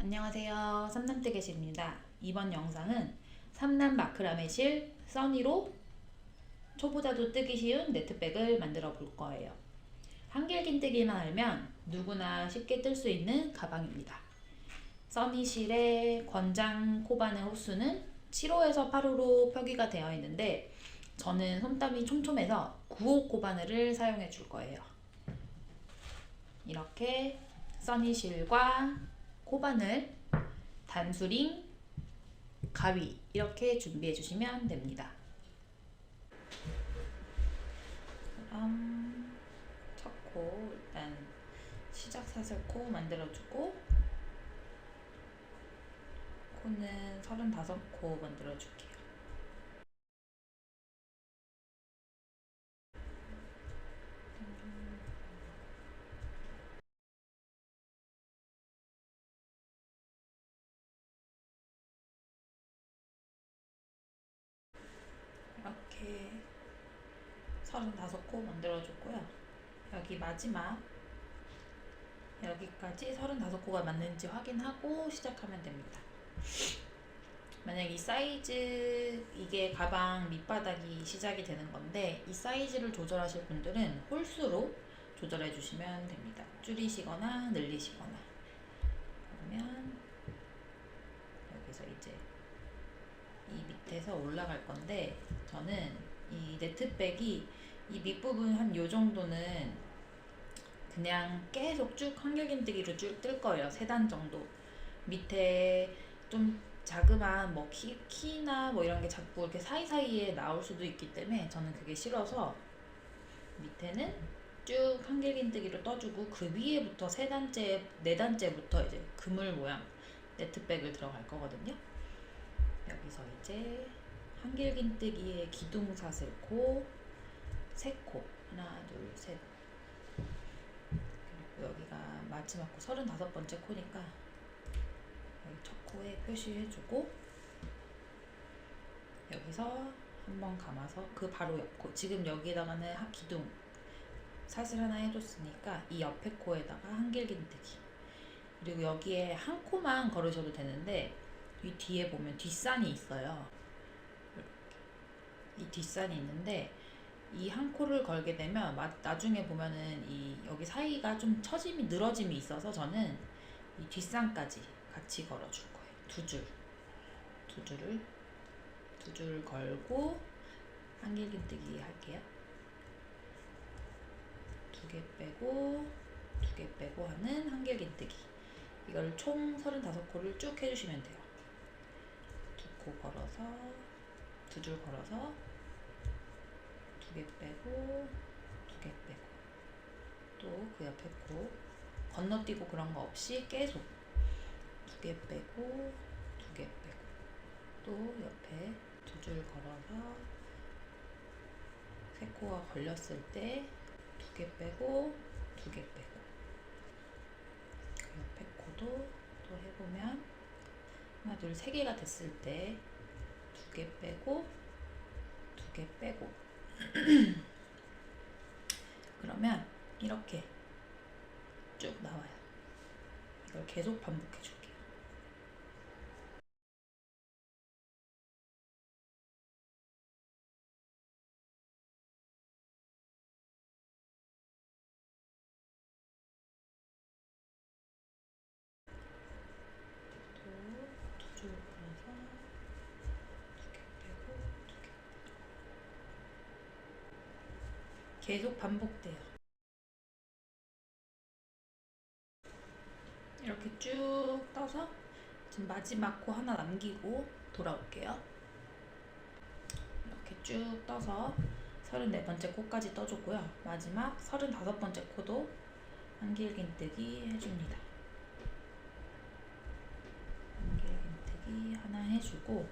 안녕하세요. 삼남뜨개실입니다. 이번 영상은 삼남 마크라메실 써니로 초보자도 뜨기 쉬운 네트백을 만들어 볼 거예요. 한길긴뜨기만 알면 누구나 쉽게 뜰 수 있는 가방입니다. 써니실의 권장 코바늘 호수는 7호에서 8호로 표기가 되어 있는데 저는 손땀이 촘촘해서 9호 코바늘을 사용해 줄 거예요. 이렇게 써니실과 코바늘, 단수링, 가위 이렇게 준비해 주시면 됩니다. 그럼 첫 코 일단 시작 사슬 코 만들어주고 코는 35코 만들어줄게요. 이렇게 35코 만들어줬고요. 여기 마지막 여기까지 35코가 맞는지 확인하고 시작하면 됩니다. 만약 이 사이즈, 이게 가방 밑바닥이 시작이 되는 건데 이 사이즈를 조절하실 분들은 홀수로 조절해 주시면 됩니다. 줄이시거나 늘리시거나. 그러면 여기서 이제 이 밑에서 올라갈 건데 저는 이 네트백이 이 밑부분 한 요 정도는 그냥 계속 쭉 한길긴뜨기로 쭉 뜰 거예요. 3단 정도. 밑에 좀 자그마한 뭐 키나 뭐 이런 게 자꾸 이렇게 사이사이에 나올 수도 있기 때문에 저는 그게 싫어서 밑에는 쭉 한길긴뜨기로 떠주고 그 위에부터 3단째, 4단째부터 이제 그물 모양 네트백을 들어갈 거거든요. 여기서 이제 한길긴뜨기의 기둥사슬코 3코 하나 둘셋, 그리고 여기가 마지막 코 35번째 코니까 여기 첫 코에 표시해주고 여기서 한번 감아서 그 바로 옆 코, 지금 여기에다가는 기둥 사슬 하나 해줬으니까 이 옆에 코에다가 한길긴뜨기, 그리고 여기에 한 코만 걸으셔도 되는데 이 뒤에 보면 뒷산이 있어요. 이 뒷산이 있는데 이 한 코를 걸게 되면 나중에 보면은 이 여기 사이가 좀 처짐이 늘어짐이 있어서 저는 이 뒷산까지 같이 걸어줄 거예요. 두 줄 걸고 한길긴뜨기 할게요. 2개 빼고 2개 빼고 하는 한길긴뜨기. 이걸 총 35코를 쭉 해주시면 돼요. 2코 걸어서 2줄 걸어서 2개 빼고 2개 빼고 또 그 옆에 코 건너뛰고 그런 거 없이 계속 2개 빼고 2개 빼고 또 옆에 2줄 걸어서 3코가 걸렸을 때 2개 빼고 2개 빼고 그 옆에 코도 또 해보면 하나 둘 3개가 됐을 때 2개 빼고 2개 빼고 그러면 이렇게 쭉 나와요. 이걸 계속 반복해 줄게요. 또 2줄 걸어서 2개 빼고 2개 계속 반복돼요. 이렇게 쭉 떠서 지금 마지막 코 하나 남기고 돌아올게요. 이렇게 쭉 떠서 34번째 코까지 떠줬고요. 마지막 35번째 코도 한길긴뜨기 해줍니다. 한길긴뜨기 하나 해주고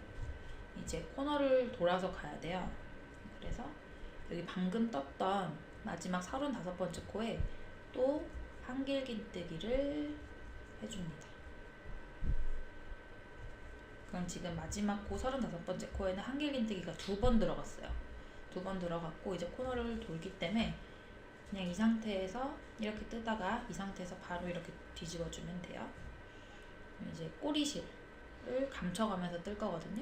이제 코너를 돌아서 가야 돼요. 그래서 여기 방금 떴던 마지막 35번째 코에 또 한길긴뜨기를 해줍니다. 그럼 지금 마지막 코 35번째 코에는 한길긴뜨기가 2번 들어갔어요. 2번 들어갔고 이제 코너를 돌기 때문에 그냥 이 상태에서 이렇게 뜨다가 이 상태에서 바로 이렇게 뒤집어주면 돼요. 이제 꼬리실을 감춰가면서 뜰 거거든요.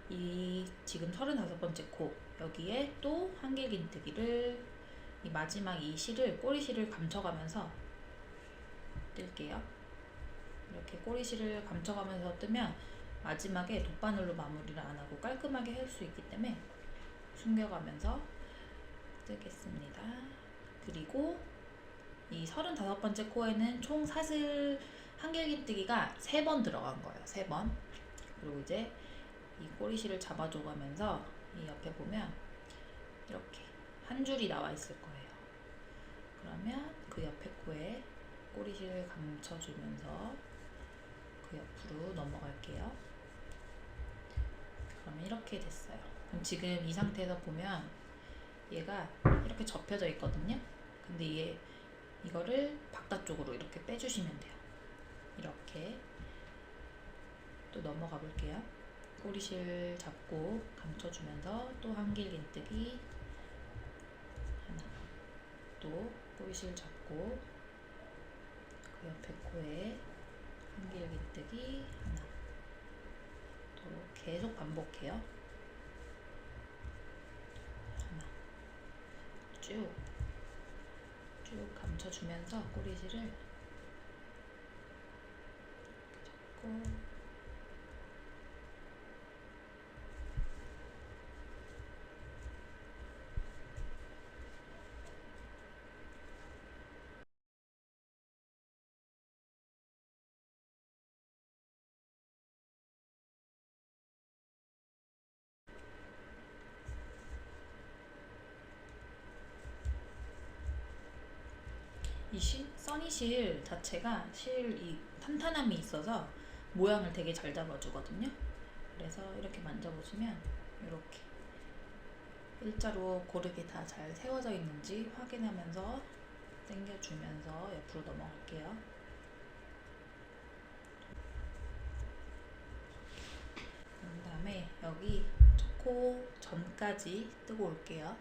이 지금 35번째 코 여기에 또 한길긴뜨기를 이 마지막 이 실을 꼬리실을 감춰가면서 뜰게요. 이렇게 꼬리실을 감춰가면서 뜨면 마지막에 돗바늘로 마무리를 안 하고 깔끔하게 할 수 있기 때문에 숨겨가면서 뜨겠습니다. 그리고 이 35번째 코에는 총 사슬 한길긴뜨기가 3번 들어간 거예요. 3번. 그리고 이제 이 꼬리실을 잡아줘가면서 이 옆에 보면 이렇게 한 줄이 나와 있을 거예요. 그러면 그 옆에 코에 꼬리실을 감춰주면서 그 옆으로 넘어갈게요. 그러면 이렇게 됐어요. 그럼 지금 이 상태에서 보면 얘가 이렇게 접혀져 있거든요. 근데 이거를 바깥쪽으로 이렇게 빼주시면 돼요. 이렇게 또 넘어가 볼게요. 꼬리실 잡고 감춰주면서 또 한길긴뜨기 하나, 또 꼬리실 잡고 그 옆에 코에 한길긴뜨기 하나, 또 계속 반복해요. 하나, 쭉 감춰주면서 꼬리실을 이렇게 잡고 이 써니실 자체가 이 탄탄함이 있어서 모양을 되게 잘 잡아주거든요. 그래서 이렇게 만져보시면 이렇게 일자로 고르게 다 잘 세워져 있는지 확인하면서 당겨주면서 옆으로 넘어갈게요. 그 다음에 여기 코 전까지 뜨고 올게요.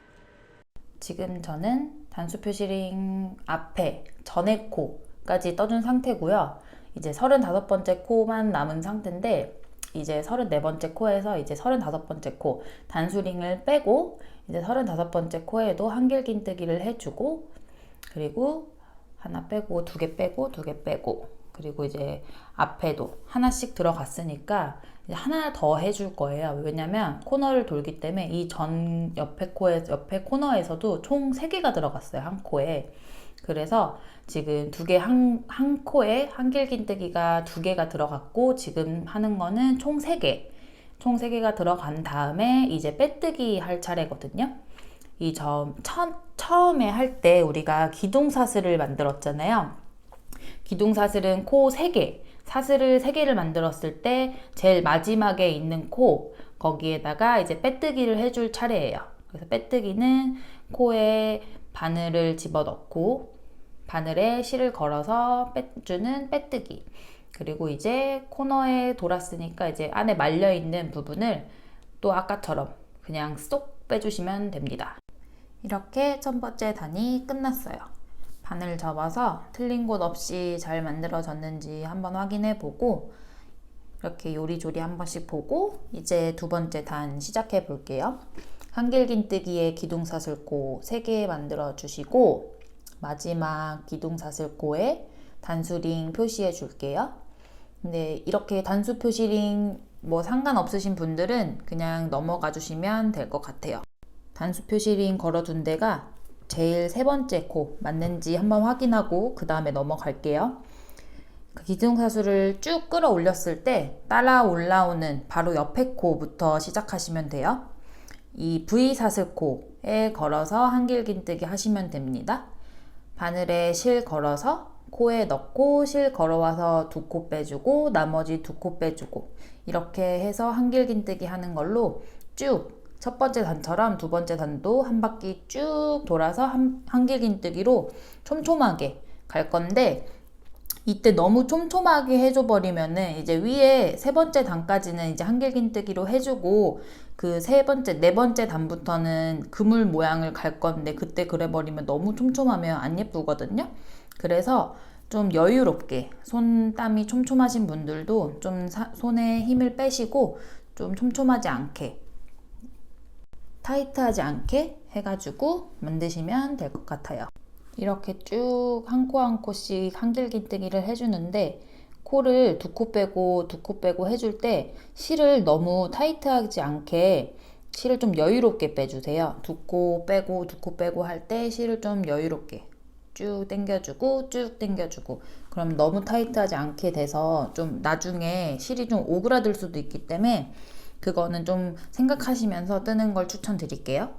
지금 저는 단수 표시링 앞에 전에 코까지 떠준 상태고요. 이제 35번째 코만 남은 상태인데 이제 34번째 코에서 이제 35번째 코 단수링을 빼고 이제 35번째 코에도 한길긴뜨기를 해주고 그리고 하나 빼고 두 개 빼고 두 개 빼고 그리고 이제 앞에도 하나씩 들어갔으니까 이제 하나 더 해줄 거예요. 왜냐면 코너를 돌기 때문에 이 전 옆에 코너에서도 총 3개가 들어갔어요. 한 코에. 그래서 지금 한 코에 한길긴뜨기가 2개가 들어갔고 지금 하는 거는 총 3개. 총 3개가 들어간 다음에 이제 빼뜨기 할 차례거든요. 처음에 할 때 우리가 기둥사슬을 만들었잖아요. 기둥사슬은 코 3개, 사슬을 3개를 만들었을 때 제일 마지막에 있는 코, 거기에다가 이제 빼뜨기를 해줄 차례예요. 그래서 빼뜨기는 코에 바늘을 집어넣고 바늘에 실을 걸어서 빼주는 빼뜨기. 그리고 이제 코너에 돌았으니까 이제 안에 말려있는 부분을 또 아까처럼 그냥 쏙 빼주시면 됩니다. 이렇게 첫 번째 단이 끝났어요. 바늘 접어서 틀린 곳 없이 잘 만들어졌는지 한번 확인해 보고 이렇게 요리조리 한 번씩 보고 이제 두 번째 단 시작해 볼게요. 한길긴뜨기에 기둥사슬코 3개 만들어 주시고 마지막 기둥사슬코에 단수링 표시해 줄게요. 근데 이렇게 단수 표시링 뭐 상관없으신 분들은 그냥 넘어가 주시면 될 것 같아요. 단수 표시링 걸어둔 데가 제일 3번째 코 맞는지 한번 확인하고 그 다음에 넘어갈게요. 그 기둥사슬을 쭉 끌어올렸을 때 따라 올라오는 바로 옆에 코부터 시작하시면 돼요. 이 V사슬 코에 걸어서 한길긴뜨기 하시면 됩니다. 바늘에 실 걸어서 코에 넣고 실 걸어와서 2코 빼주고 나머지 2코 빼주고 이렇게 해서 한길긴뜨기 하는 걸로 쭉 첫 번째 단처럼 두 번째 단도 한 바퀴 쭉 돌아서 한길긴뜨기로 촘촘하게 갈 건데 이때 너무 촘촘하게 해줘 버리면은 이제 위에 세 번째 단까지는 이제 한길긴뜨기로 해주고 그 네 번째 단부터는 그물 모양을 갈 건데 그때 그래 버리면 너무 촘촘하면 안 예쁘거든요. 그래서 좀 여유롭게, 손땀이 촘촘하신 분들도 좀 손에 힘을 빼시고 좀 촘촘하지 않게, 타이트하지 않게 해가지고 만드시면 될 것 같아요. 이렇게 쭉 한 코 한 코씩 한길긴뜨기를 해주는데, 코를 두 코 빼고 해줄 때 실을 너무 타이트하지 않게 실을 좀 여유롭게 빼주세요. 두 코 빼고 할 때 실을 좀 여유롭게 쭉 당겨주고 그럼 너무 타이트하지 않게 돼서 좀 나중에 실이 좀 오그라들 수도 있기 때문에 그거는 좀 생각하시면서 뜨는 걸 추천드릴게요.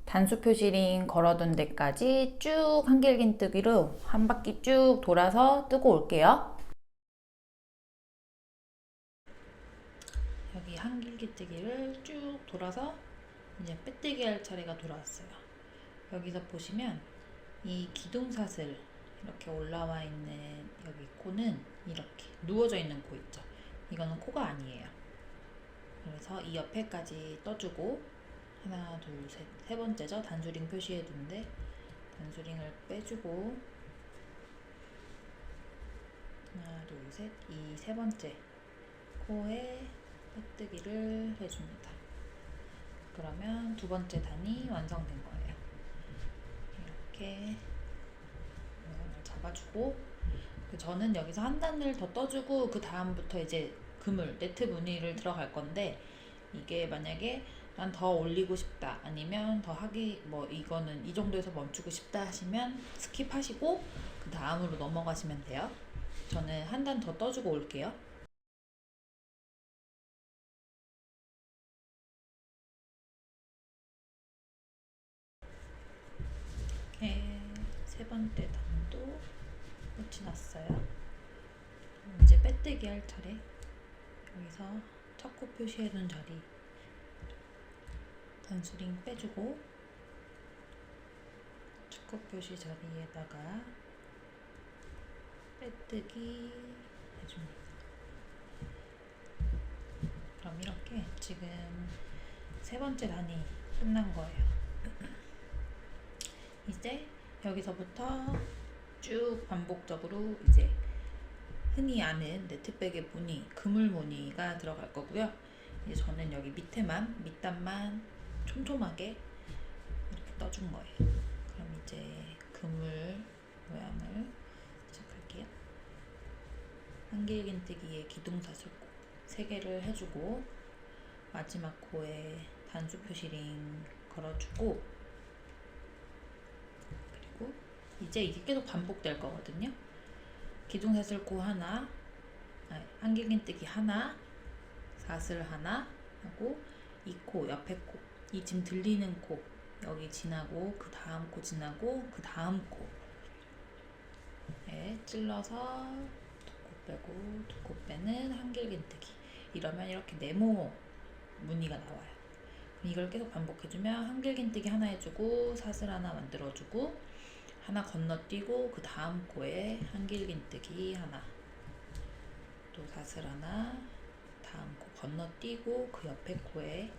단수 표시링 걸어둔 데까지 쭉 한길긴뜨기로 한 바퀴 쭉 돌아서 뜨고 올게요. 여기 한길기뜨기를 쭉 돌아서 이제 빼뜨기 할 차례가 돌아왔어요. 여기서 보시면 이 기둥사슬 이렇게 올라와 있는 여기 코는 이렇게 누워져 있는 코 있죠. 이거는 코가 아니에요. 그래서 이 옆에까지 떠주고 하나 둘셋 세 번째죠. 단수링 표시해 둔데 단수링을 빼주고 하나 둘셋 이 세 번째 코에 빼뜨기를 해줍니다. 그러면 두 번째 단이 완성된 거예요. 이렇게 모양을 잡아주고 저는 여기서 한 단을 더 떠주고 그 다음부터 이제 그물, 네트 무늬를 들어갈 건데 이게 만약에 난 더 올리고 싶다 아니면 더 하기 뭐 이거는 이 정도에서 멈추고 싶다 하시면 스킵하시고 그 다음으로 넘어가시면 돼요. 저는 한 단 더 떠주고 올게요. 이렇게 세 번째 단도 끝이 났어요. 이제 빼뜨기 할 차례. 여기서 첫 코 표시해둔 자리 단수링 빼주고 첫 코 표시 자리에다가 빼뜨기 해줍니다. 그럼 이렇게 지금 세 번째 단이 끝난 거예요. 이제 여기서부터 쭉 반복적으로 이제 흔히 아는 네트백의 무늬, 그물 무늬가 들어갈 거고요. 이제 저는 여기 밑단만 촘촘하게 이렇게 떠준 거예요. 그럼 이제 그물 모양을 시작할게요. 한길긴뜨기의 기둥사슬코 3개를 해주고 마지막 코에 단수 표시링 걸어주고 그리고 이제 이게 계속 반복될 거거든요. 기둥사슬코 하나, 한길긴뜨기 하나, 사슬 하나 하고 이 코, 옆에 코, 이 지금 들리는 코 여기 지나고 그 다음 코 지나고 그 다음 코에 찔러서 두 코 빼는 한길긴뜨기. 이러면 이렇게 네모 무늬가 나와요. 이걸 계속 반복해주면 한길긴뜨기 하나 해주고 사슬 하나 만들어주고 하나 건너뛰고 그 다음 코에 한길긴뜨기 하나 또 사슬 하나 다음 코 건너뛰고 그 옆에 코에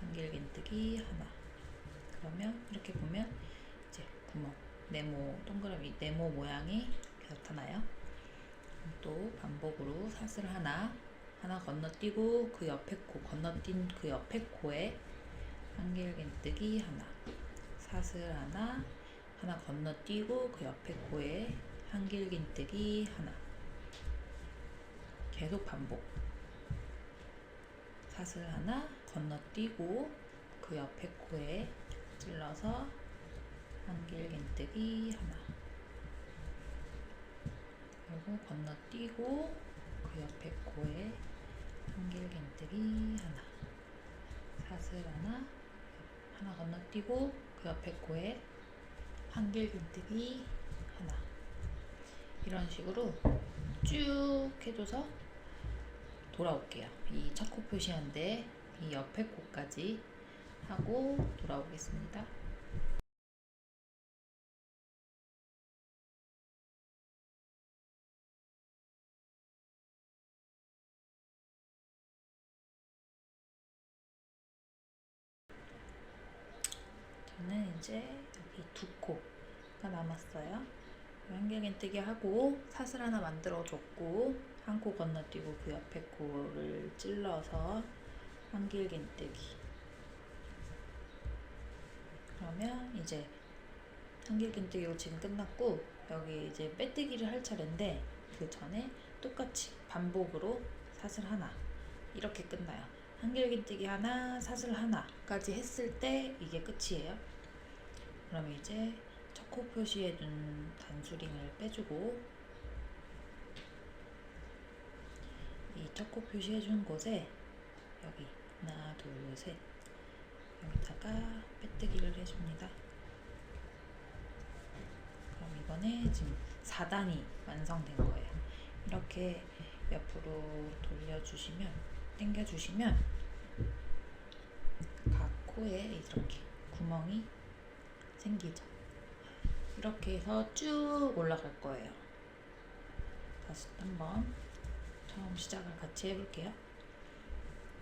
한길긴뜨기 하나. 그러면 이렇게 보면 이제 구멍, 네모, 동그라미, 네모 모양이 나타나요. 또 반복으로 사슬 하나 건너뛰고 그 옆에 코, 건너뛴 그 옆에 코에 한길긴뜨기 하나, 사슬 하나 건너뛰고 그 옆에 코에 한길긴뜨기 하나. 계속 반복. 사슬 하나 건너뛰고 그 옆에 코에 찔러서 한길긴뜨기 하나. 그리고 건너뛰고 그 옆에 코에 한길긴뜨기 하나. 사슬 하나 건너뛰고 그 옆에 코에 한길긴뜨기 하나. 이런 식으로 쭉 해줘서 돌아올게요. 이 첫 코 표시한데 이 옆에 코까지 하고 돌아오겠습니다. 저는 이제 여기 두 코가 남았어요. 한길긴뜨기 하고 사슬 하나 만들어 줬고 한 코 건너뛰고 그 옆에 코를 찔러서 한길긴뜨기. 그러면 이제 한길긴뜨기로 지금 끝났고 여기 이제 빼뜨기를 할 차례인데 그 전에 똑같이 반복으로 사슬 하나 이렇게 끝나요. 한길긴뜨기 하나, 사슬 하나까지 했을 때 이게 끝이에요. 그럼 이제 첫 코 표시해둔 단수링을 빼주고 이 첫 코 표시해준 곳에 여기 하나, 둘, 셋 여기다가 빼뜨기를 해줍니다. 그럼 이번에 지금 4단이 완성된 거예요. 이렇게 옆으로 돌려주시면 당겨주시면 각 코에 이렇게 구멍이 생기죠. 이렇게 해서 쭉 올라갈 거예요. 다시 한번 처음 시작을 같이 해볼게요.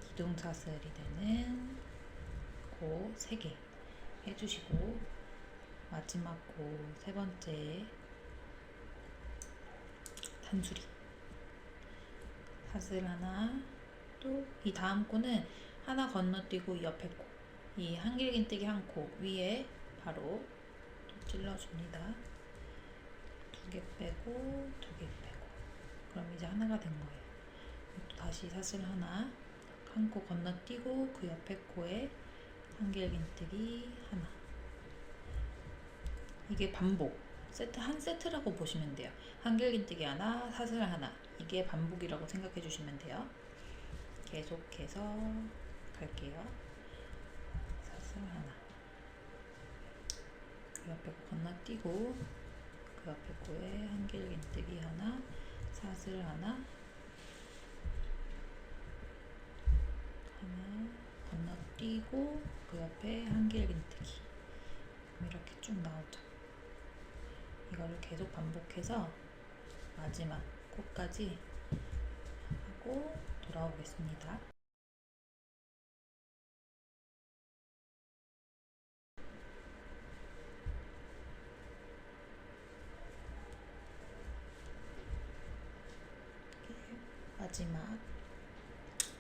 기둥사슬이 되는 코 3개 해주시고 마지막 코 3번째 단수리 사슬 하나, 또 이 다음 코는 하나 건너뛰고 이 옆에 코, 이 한길긴뜨기 한 코 위에 바로 찔러줍니다. 2개 빼고 2개 빼고 그럼 이제 하나가 된 거예요. 또 다시 사슬 하나, 한 코 건너뛰고 그 옆에 코에 한길긴뜨기 하나. 이게 반복 한 세트라고 보시면 돼요. 한길긴뜨기 하나, 사슬 하나, 이게 반복이라고 생각해 주시면 돼요. 계속해서 갈게요. 사슬 하나, 그 옆에 코 건너뛰고 그 옆에 코에 한길긴뜨기 하나, 사슬 하나, 건너뛰고 그 옆에 한길긴뜨기. 이렇게 쭉 나오죠. 이거를 계속 반복해서 마지막 코까지 하고 돌아오겠습니다.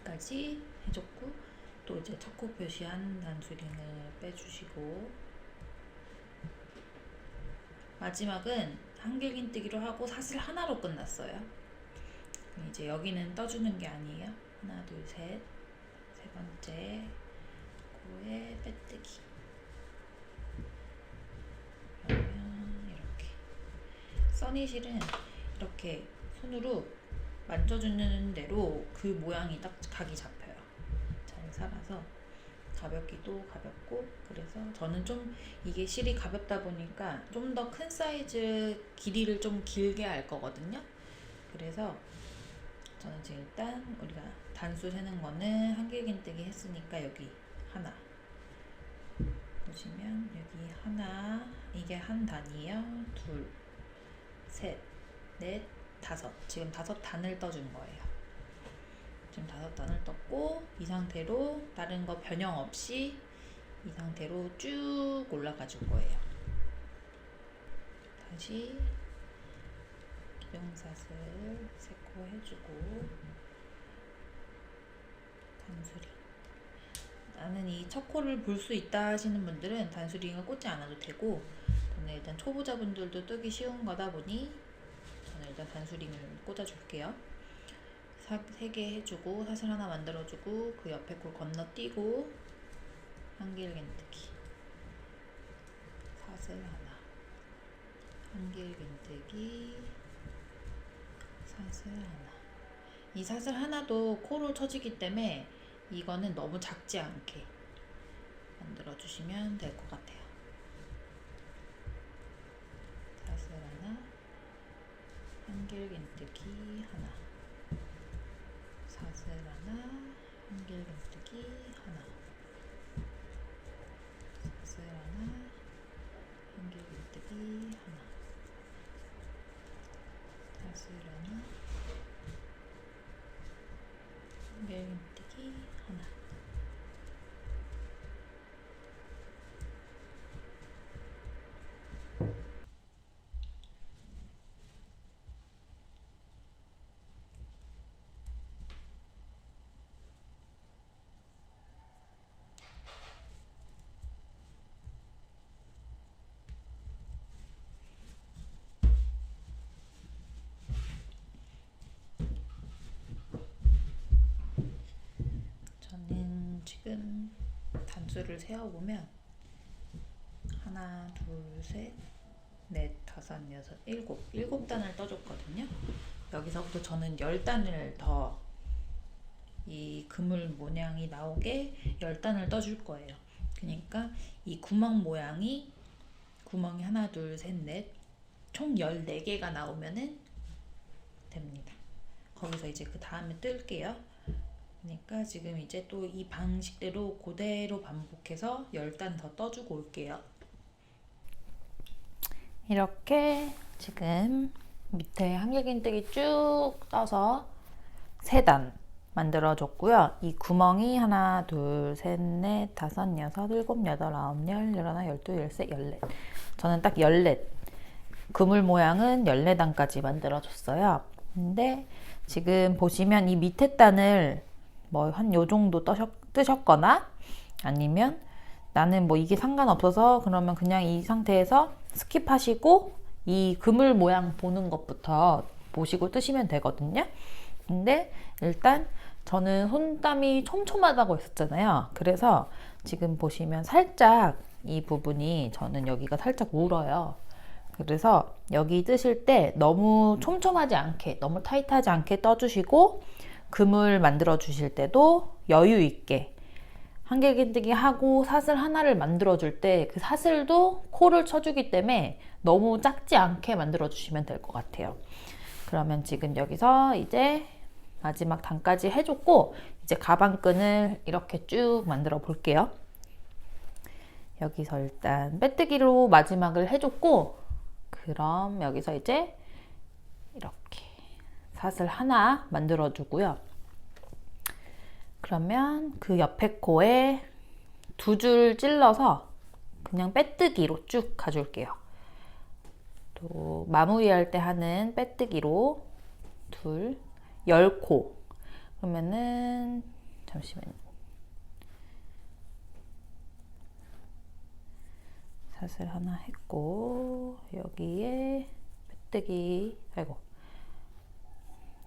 마지막까지 해줬고 또 이제 첫 코 표시한 단수링을 빼주시고 마지막은 한길긴뜨기로 하고 사슬 하나로 끝났어요. 이제 여기는 떠주는 게 아니에요. 하나, 둘, 셋, 세 번째 코에 빼뜨기. 그러면 이렇게 써니실은 이렇게 손으로 만져주는 대로 그 모양이 딱 각이 잡혀요. 잘 살아서 가볍기도 가볍고, 그래서 저는 좀 이게 실이 가볍다 보니까 좀 더 큰 사이즈 길이를 좀 길게 할 거거든요. 그래서 저는 지금 일단 우리가 단수 세는 거는 한길긴뜨기 했으니까 여기 하나 보시면 여기 하나, 이게 한 단이에요. 둘, 셋, 넷, 다섯. 지금 5단을 떠준 거예요. 지금 5단을 떴고 이 상태로 다른 거 변형 없이 이 상태로 쭉 올라가 줄 거예요. 다시 기둥사슬 3코 해주고 단수링. 나는 이 첫 코를 볼 수 있다 하시는 분들은 단수링을 꽂지 않아도 되고, 저는 일단 초보자분들도 뜨기 쉬운 거다 보니 저는 일단 단수링을 꽂아줄게요. 3개 해주고 사슬 하나 만들어주고 그 옆에 코 건너뛰고 한길긴뜨기 사슬 하나, 한길긴뜨기 사슬 하나. 이 사슬 하나도 코로 쳐지기 때문에 이거는 너무 작지 않게 만들어주시면 될 것 같아요. 사슬 하나, 한길긴뜨기 하나, 사슬 하나, 한길긴뜨기 하나, 사슬 하나, 한길긴뜨기 하나, 사슬 하나, 한길긴뜨기 하나. 줄을 세어보면 하나, 둘, 셋, 넷, 다섯, 여섯, 일곱 단을 떠줬거든요. 여기서부터 저는 10단을 더 이 그물 모양이 나오게 10단을 떠줄 거예요. 그러니까 이 구멍 모양이 구멍이 하나, 둘, 셋, 넷, 총 14개가 나오면은 됩니다. 거기서 이제 그 다음에 뜰게요. 그러니까 지금 이제 또 이 방식대로 그대로 반복해서 10단 더 떠주고 올게요. 이렇게 지금 밑에 한길긴뜨기 쭉 떠서 3단 만들어줬고요. 이 구멍이 하나, 둘, 셋, 넷, 다섯, 여섯, 일곱, 여덟, 아홉, 열, 열하나, 열둘, 열셋, 열넷. 저는 딱 14. 그물 모양은 14단까지 만들어줬어요. 근데 지금 보시면 이 밑에 단을 뭐 한 요 정도 뜨셨거나 아니면 나는 뭐 이게 상관없어서 그러면 그냥 이 상태에서 스킵하시고 이 그물 모양 보는 것부터 보시고 뜨시면 되거든요. 근데 일단 저는 손땀이 촘촘하다고 했었잖아요. 그래서 지금 보시면 살짝 이 부분이 저는 여기가 살짝 울어요. 그래서 여기 뜨실 때 너무 촘촘하지 않게, 너무 타이트하지 않게 떠주시고 그물 만들어 주실 때도 여유 있게 한길긴뜨기 하고 사슬 하나를 만들어 줄 때 그 사슬도 코를 쳐주기 때문에 너무 작지 않게 만들어 주시면 될 것 같아요. 그러면 지금 여기서 이제 마지막 단까지 해줬고 이제 가방끈을 이렇게 쭉 만들어 볼게요. 여기서 일단 빼뜨기로 마지막을 해줬고 그럼 여기서 이제 이렇게 사슬 하나 만들어 주고요. 그러면 그 옆에 코에 2줄 찔러서 그냥 빼뜨기로 쭉 가줄게요. 또 마무리할 때 하는 빼뜨기로 10코. 그러면은 잠시만요. 사슬 하나 했고 여기에 빼뜨기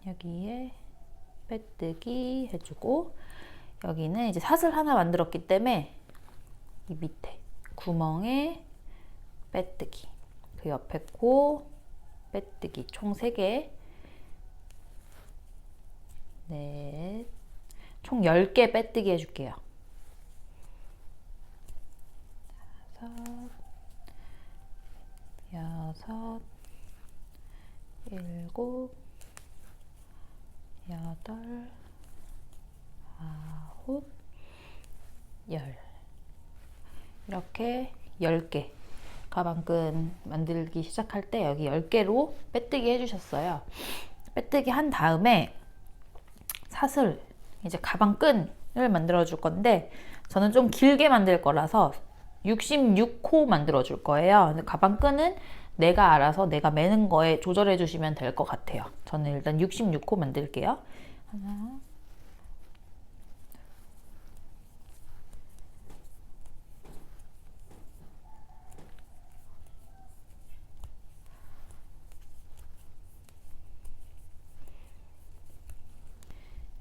여기에 빼뜨기 해주고 여기는 이제 사슬 하나 만들었기 때문에 이 밑에 구멍에 빼뜨기 그 옆에 코 빼뜨기 총 3개 넷, 총 10개 빼뜨기 해줄게요. 5, 6, 7, 8, 9, 10 이렇게 10개 가방끈 만들기 시작할 때 여기 10개로 빼뜨기 해주셨어요. 빼뜨기 한 다음에 사슬 이제 가방끈을 만들어 줄 건데 저는 좀 길게 만들 거라서 66코 만들어 줄 거예요. 근데 가방끈은 내가 알아서 내가 매는 거에 조절해 주시면 될 것 같아요. 저는 일단 66코 만들게요. 하나,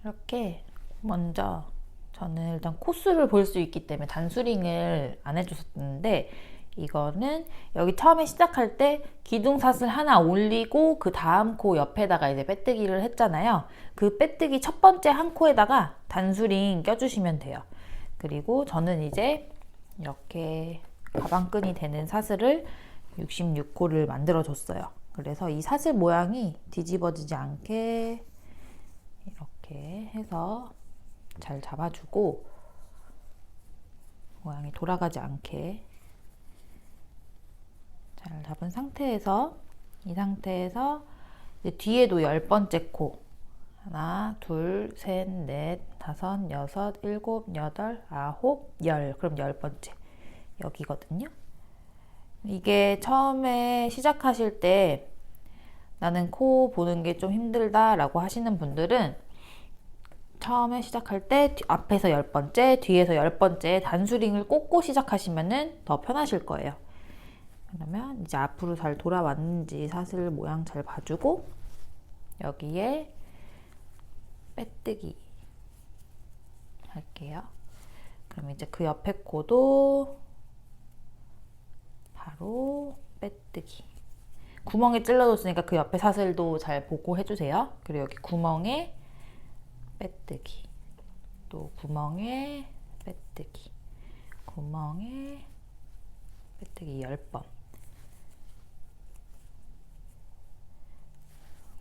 이렇게 먼저 저는 일단 코수를 볼 수 있기 때문에 단수링을 안 해줬었는데 이거는 여기 처음에 시작할 때 기둥사슬 하나 올리고 그 다음 코 옆에다가 이제 빼뜨기를 했잖아요. 그 빼뜨기 첫 번째 한 코에다가 단수링 껴주시면 돼요. 그리고 저는 이제 이렇게 가방끈이 되는 사슬을 66코를 만들어 줬어요. 그래서 이 사슬 모양이 뒤집어지지 않게 이렇게 해서 잘 잡아주고 모양이 돌아가지 않게 잘 잡은 상태에서 이 상태에서 이제 뒤에도 10번째 코 하나, 둘, 셋, 넷, 다섯, 여섯, 일곱, 여덟, 아홉, 열 그럼 10번째 여기거든요. 이게 처음에 시작하실 때 나는 코 보는 게 좀 힘들다 라고 하시는 분들은 처음에 시작할 때 앞에서 10번째, 뒤에서 10번째 단수링을 꽂고 시작하시면 더 편하실 거예요. 그러면 이제 앞으로 잘 돌아왔는지 사슬 모양 잘 봐주고 여기에 빼뜨기 할게요. 그럼 이제 그 옆에 코도 바로 빼뜨기. 구멍에 찔러줬으니까 그 옆에 사슬도 잘 보고 해주세요. 그리고 여기 구멍에 빼뜨기. 또 구멍에 빼뜨기. 구멍에 빼뜨기 10번.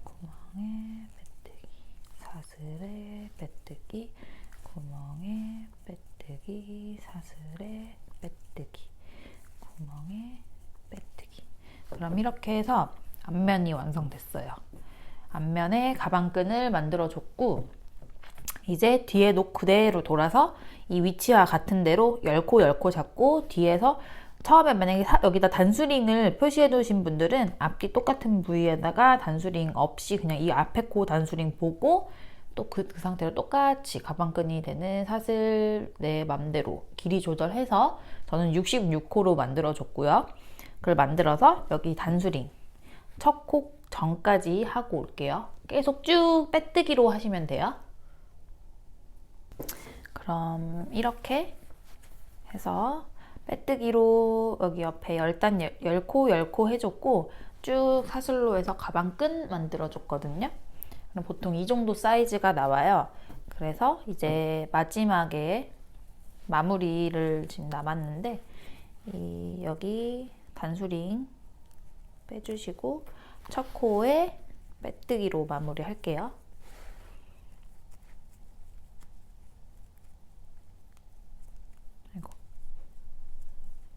구멍에 빼뜨기. 사슬에 빼뜨기. 구멍에 빼뜨기. 사슬에 빼뜨기. 구멍에 빼뜨기. 그럼 이렇게 해서 앞면이 완성됐어요. 앞면에 가방끈을 만들어 줬고, 이제 뒤에 놓고 그대로 돌아서 이 위치와 같은 대로 열코 잡고, 뒤에서 처음에 만약에 여기다 단수링을 표시해 두신 분들은 앞뒤 똑같은 부위에다가 단수링 없이 그냥 이 앞에 코 단수링 보고 또 그 상태로 똑같이 가방끈이 되는 사슬 내 맘대로 길이 조절해서 저는 66코로 만들어 줬고요. 그걸 만들어서 여기 단수링 첫 코 전까지 하고 올게요. 계속 쭉 빼뜨기로 하시면 돼요. 그럼 이렇게 해서 빼뜨기로 여기 옆에 일단 10코 해줬고, 쭉 사슬로 해서 가방끈 만들어 줬거든요. 보통 이 정도 사이즈가 나와요. 그래서 이제 마지막에 마무리를 지금 남았는데, 여기 단수링 빼주시고 첫 코에 빼뜨기로 마무리 할게요.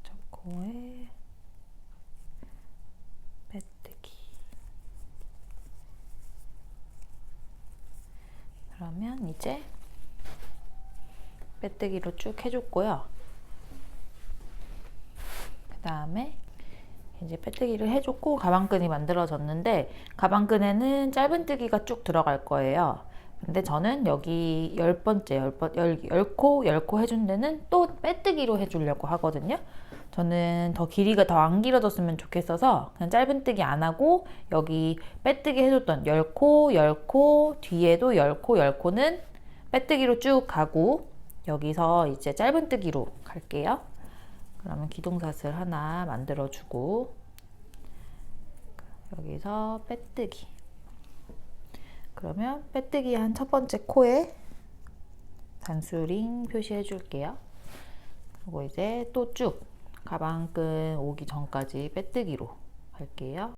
첫 코에 빼뜨기. 그러면 이제 빼뜨기로 쭉 해줬고요. 그 다음에 이제 빼뜨기를 해줬고 가방끈이 만들어졌는데, 가방끈에는 짧은뜨기가 쭉 들어갈 거예요. 근데 저는 여기 10코 해준 데는 또 빼뜨기로 해주려고 하거든요. 저는 더 길이가 더 안 길어졌으면 좋겠어서 그냥 짧은뜨기 안 하고 여기 빼뜨기 해줬던 10코 뒤에도 10코는 빼뜨기로 쭉 가고, 여기서 이제 짧은뜨기로 갈게요. 그러면 기둥사슬 하나 만들어주고 여기서 빼뜨기. 그러면 빼뜨기 한 첫 번째 코에 단수링 표시해 줄게요. 그리고 이제 또 쭉 가방끈 오기 전까지 빼뜨기로 할게요.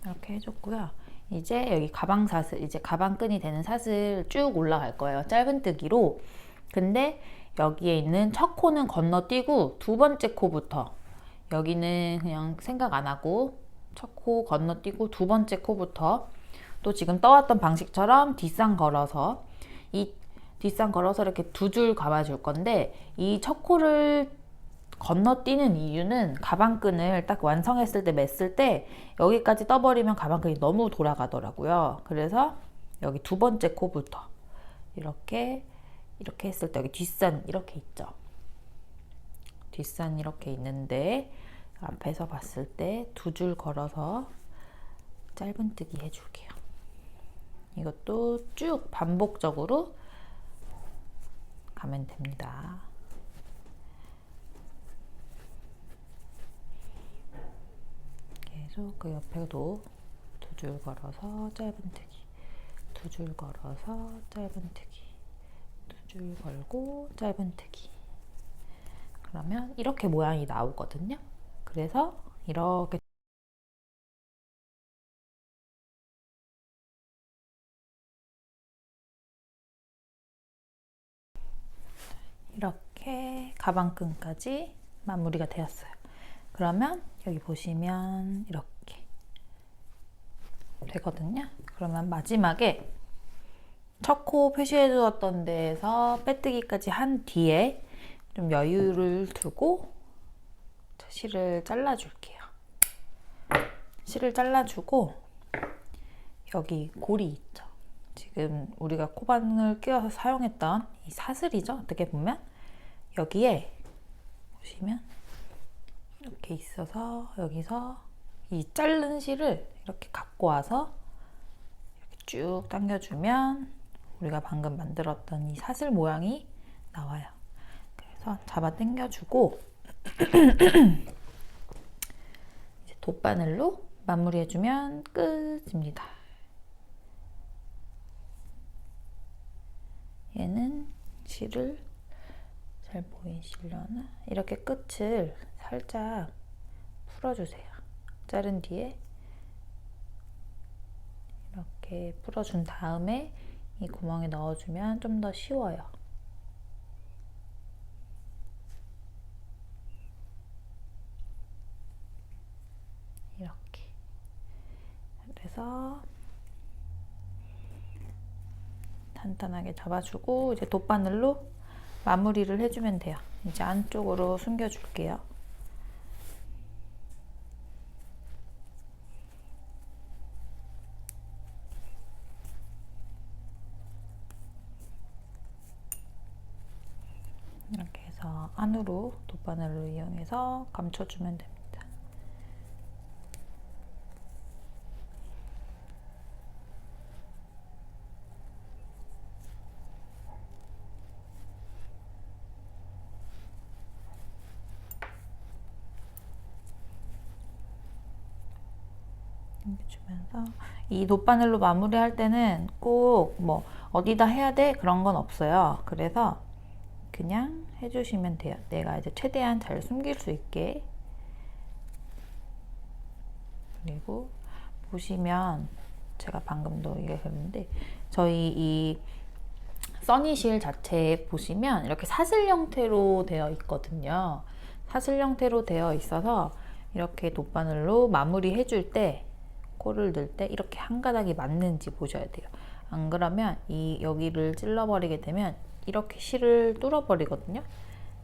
이렇게 해줬고요. 이제 여기 가방사슬, 이제 가방끈이 되는 사슬 쭉 올라갈 거예요. 짧은뜨기로. 근데 여기에 있는 첫 코는 건너뛰고 두 번째 코부터, 여기는 그냥 생각 안 하고 첫 코 건너뛰고 두 번째 코부터 또 지금 떠왔던 방식처럼 뒷산 걸어서, 이 뒷산 걸어서 이렇게 두 줄 감아줄 건데, 이 첫 코를 건너뛰는 이유는 가방끈을 딱 완성했을 때 맸을 때 여기까지 떠버리면 가방끈이 너무 돌아가더라고요. 그래서 여기 두 번째 코부터 이렇게 했을 때 여기 뒷산 이렇게 있죠. 뒷산 이렇게 있는데 앞에서 봤을 때 두 줄 걸어서 짧은뜨기 해줄게요. 이것도 쭉 반복적으로 가면 됩니다. 계속 그 옆에도 두 줄 걸어서 짧은뜨기, 두 줄 걸어서 짧은뜨기, 두 줄 걸고 짧은뜨기. 그러면 이렇게 모양이 나오거든요. 그래서 이렇게 가방끈까지 마무리가 되었어요. 그러면 여기 보시면 이렇게 되거든요. 그러면 마지막에 첫 코 표시해 주었던 데에서 빼뜨기까지 한 뒤에 좀 여유를 두고 실을 잘라 줄게요. 실을 잘라주고 여기 고리 있죠. 지금 우리가 코바늘 끼워서 사용했던 이 사슬이죠. 어떻게 보면 여기에 보시면 이렇게 있어서 여기서 이 자른 실을 이렇게 갖고 와서 이렇게 쭉 당겨주면 우리가 방금 만들었던 이 사슬 모양이 나와요. 그래서 잡아 당겨주고 이제 돗바늘로 마무리해주면 끝입니다. 얘는 실을 잘 보이시려나? 이렇게 끝을 살짝 풀어주세요. 자른 뒤에 이렇게 풀어준 다음에 이 구멍에 넣어주면 좀 더 쉬워요. 이렇게. 그래서 단단하게 잡아주고 이제 돗바늘로 마무리를 해주면 돼요. 이제 안쪽으로 숨겨줄게요. 이렇게 해서 안으로 돗바늘로 이용해서 감춰주면 됩니다. 주면서 이 돗바늘로 마무리할 때는 꼭 뭐 어디다 해야 돼 그런 건 없어요. 그래서 그냥 해주시면 돼요. 내가 이제 최대한 잘 숨길 수 있게. 그리고 보시면 제가 방금도 얘기했는데 저희 이 써니실 자체에 보시면 이렇게 사슬 형태로 되어 있거든요. 사슬 형태로 되어 있어서 이렇게 돗바늘로 마무리 해줄 때 코를 넣을 때 이렇게 한 가닥이 맞는지 보셔야 돼요. 안 그러면 이 여기를 찔러버리게 되면 이렇게 실을 뚫어버리거든요.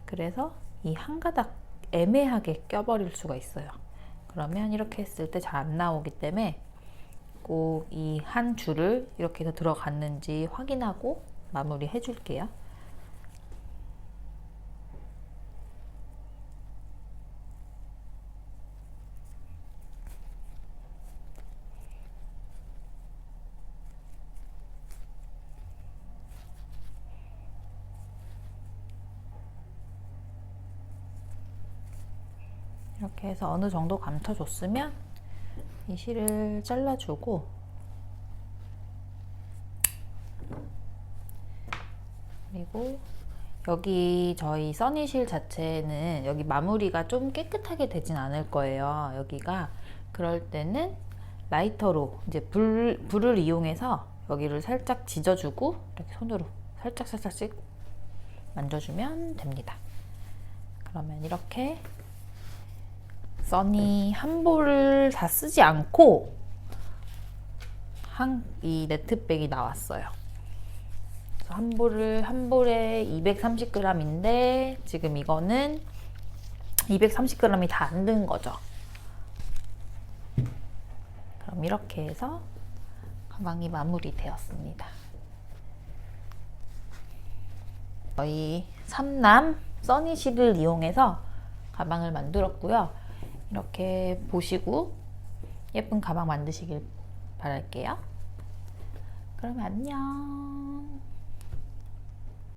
그래서 이 한 가닥 애매하게 껴버릴 수가 있어요. 그러면 이렇게 했을 때 잘 안 나오기 때문에 꼭 이 한 줄을 이렇게 해서 들어갔는지 확인하고 마무리 해줄게요. 이렇게 해서 어느 정도 감춰줬으면 이 실을 잘라주고 그리고 여기 저희 써니실 자체는 여기 마무리가 좀 깨끗하게 되진 않을 거예요. 여기가 그럴 때는 라이터로 이제 불을 이용해서 여기를 살짝 지져주고 이렇게 손으로 살짝씩 만져주면 됩니다. 그러면 이렇게 써니 한 볼을 다 쓰지 않고 이 네트백이 나왔어요. 한 볼에 230g인데 지금 이거는 230g이 다 안 든 거죠. 그럼 이렇게 해서 가방이 마무리되었습니다. 저희 3남 써니실을 이용해서 가방을 만들었고요. 이렇게 보시고 예쁜 가방 만드시길 바랄게요. 그럼 안녕.